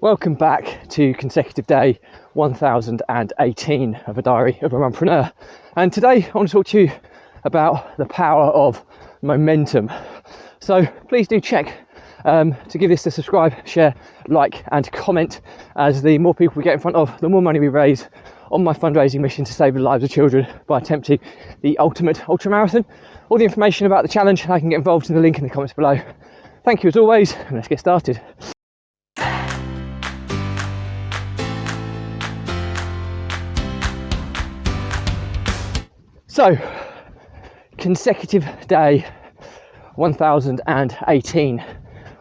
Welcome back to consecutive day 1018 of a diary of a runpreneur. And today I want to talk to you about the power of momentum. So please do check to give this a subscribe, share, like and comment, as the more people we get in front of, the more money we raise on my fundraising mission to save the lives of children by attempting the ultimate ultramarathon. All the information about the challenge I can get involved in the link in the comments below. Thank you as always, and let's get started. So, consecutive day 1018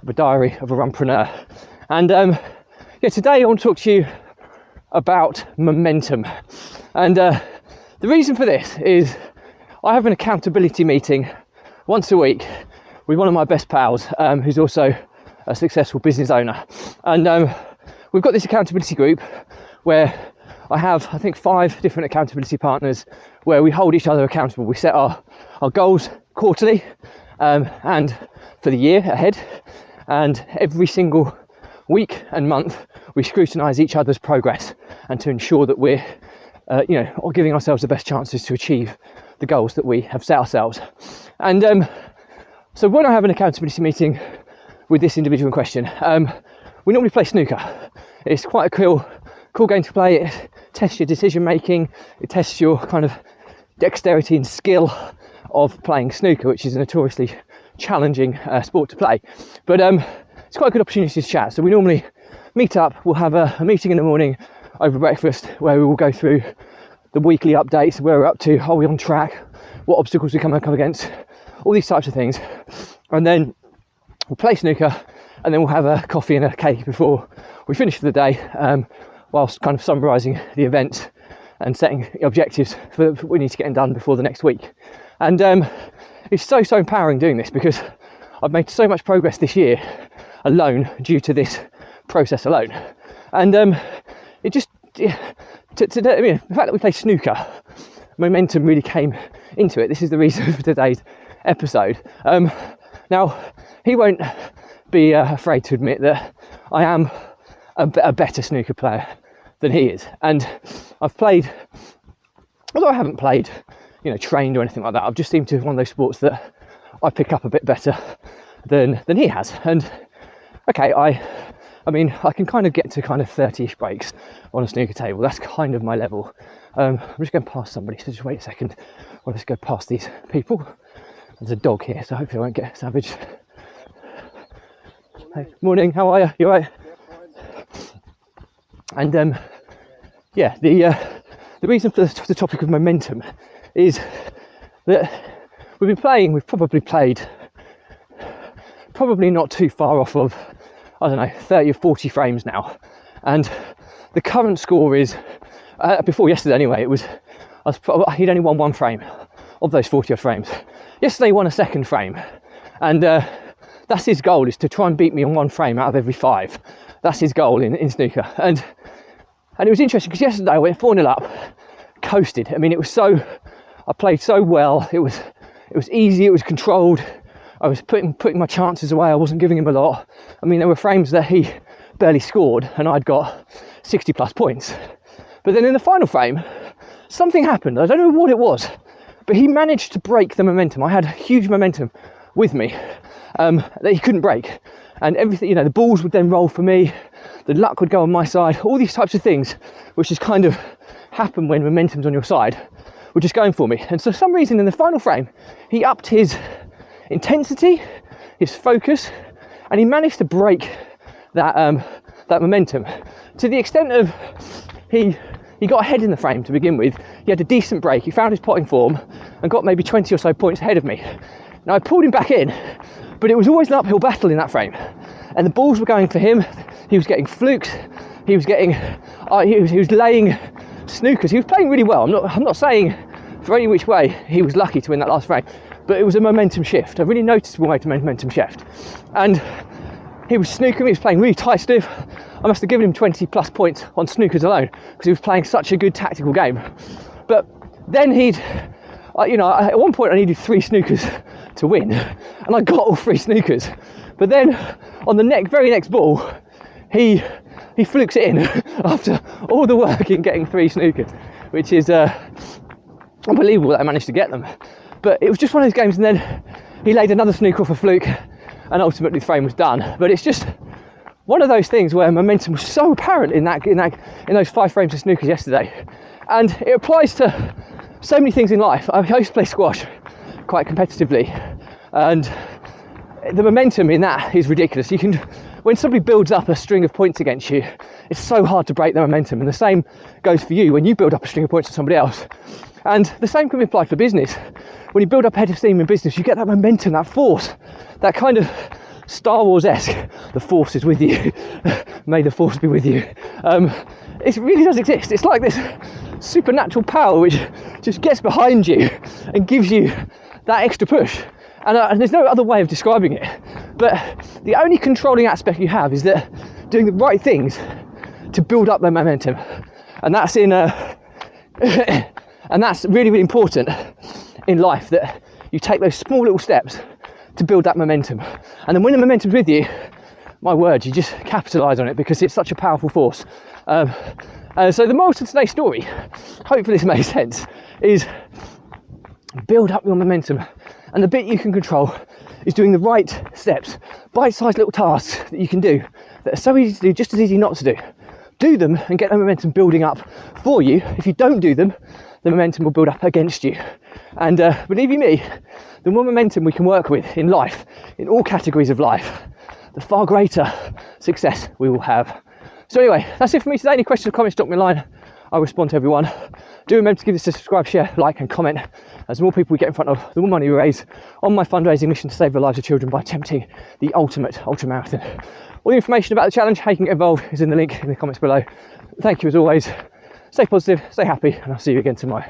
of a diary of a runpreneur. And today I want to talk to you about momentum. And the reason for this is I have an accountability meeting once a week with one of my best pals, who's also a successful business owner. And we've got this accountability group where I have, I think, 5 different accountability partners where we hold each other accountable. We set our goals quarterly and for the year ahead. And every single week and month, we scrutinise each other's progress and to ensure that we're, giving ourselves the best chances to achieve the goals that we have set ourselves. And so when I have an accountability meeting with this individual in question, we normally play snooker. It's quite a cool game to play. It tests your decision making. It tests your kind of dexterity and skill of playing snooker, which is a notoriously challenging sport to play. But it's quite a good opportunity to chat. So we normally meet up. We'll have a meeting in the morning over breakfast where we will go through the weekly updates, where we're up to, are we on track, what obstacles we come up against, all these types of things. And then we'll play snooker, and then we'll have a coffee and a cake before we finish for the day, whilst kind of summarising the event and setting objectives for what we need to get done before the next week. And it's so empowering doing this, because I've made so much progress this year alone due to this process alone. And the fact that we play snooker, momentum really came into it. This is the reason for today's episode. Now, he won't be afraid to admit that I am a better snooker player than he is. And I've played, although I haven't played, trained or anything like that, I've just seemed to be one of those sports that I pick up a bit better than he has. And okay, I can kind of get to kind of 30-ish breaks on a snooker table. That's kind of my level. I'm just going past somebody, so just wait a second. I'll just go past these people. There's a dog here, so hopefully I won't get savaged. Hey, morning, how are you? You alright? And the reason for the topic of momentum is that we've probably played not too far off of, 30 or 40 frames now. And the current score is, before yesterday anyway, he'd only won one frame of those 40 odd frames. Yesterday he won a second frame. And that's his goal, is to try and beat me on one frame out of every 5. That's his goal in snooker. And it was interesting because yesterday I went 4-0 up, coasted. I played so well. It was easy, it was controlled. I was putting my chances away. I wasn't giving him a lot. There were frames that he barely scored and I'd got 60 plus points. But then in the final frame, something happened. I don't know what it was, but he managed to break the momentum. I had huge momentum with me that he couldn't break. And everything, the balls would then roll for me. The luck would go on my side. All these types of things, which is kind of happen when momentum's on your side, were just going for me. And so for some reason in the final frame, he upped his intensity, his focus, and he managed to break that momentum to the extent of he got ahead in the frame to begin with. He had a decent break. He found his potting form and got maybe 20 or so points ahead of me. Now I pulled him back in, but it was always an uphill battle in that frame, and the balls were going for him. He was getting flukes. He was laying snookers. He was playing really well. I'm not saying for any which way he was lucky to win that last frame, but it was a momentum shift, a really noticeable momentum shift. And he was snookering. He was playing really tight stiff. I must have given him 20 plus points on snookers alone because he was playing such a good tactical game. But then at one point I needed 3 snookers to win, and I got all 3 snookers. But then on the very next ball, he he flukes it in after all the work in getting 3 snookers, which is unbelievable that I managed to get them. But it was just one of those games, and then he laid another snooker off a fluke, and ultimately the frame was done. But it's just one of those things where momentum was so apparent in those 5 frames of snookers yesterday, and it applies to so many things in life. I used to play squash quite competitively, and the momentum in that is ridiculous. When somebody builds up a string of points against you, it's so hard to break the momentum, and the same goes for you when you build up a string of points to somebody else. And the same can be applied for business. When you build up head of steam in business, you get that momentum, that force, that kind of Star Wars-esque, the force is with you, may the force be with you. It really does exist. It's like this supernatural power which just gets behind you and gives you that extra push. And there's no other way of describing it. But the only controlling aspect you have is that doing the right things to build up that momentum. And that's and that's really, really important in life, that you take those small little steps to build that momentum. And then when the momentum's with you, my word, you just capitalise on it, because it's such a powerful force. So the moral to today's story, hopefully this makes sense, is build up your momentum. And the bit you can control is doing the right steps, bite-sized little tasks that you can do that are so easy to do, just as easy not to do. Do them and get the momentum building up for you. If you don't do them, the momentum will build up against you. And believe you me, the more momentum we can work with in life, in all categories of life, the far greater success we will have. So anyway, that's it for me today. Any questions or comments, drop me a line. I'll respond to everyone. Do remember to give this a subscribe, share, like and comment. As the more people we get in front of, the more money we raise on my fundraising mission to save the lives of children by attempting the ultimate ultramarathon. All the information about the challenge, how you can get involved, is in the link in the comments below. Thank you as always. Stay positive, stay happy, and I'll see you again tomorrow.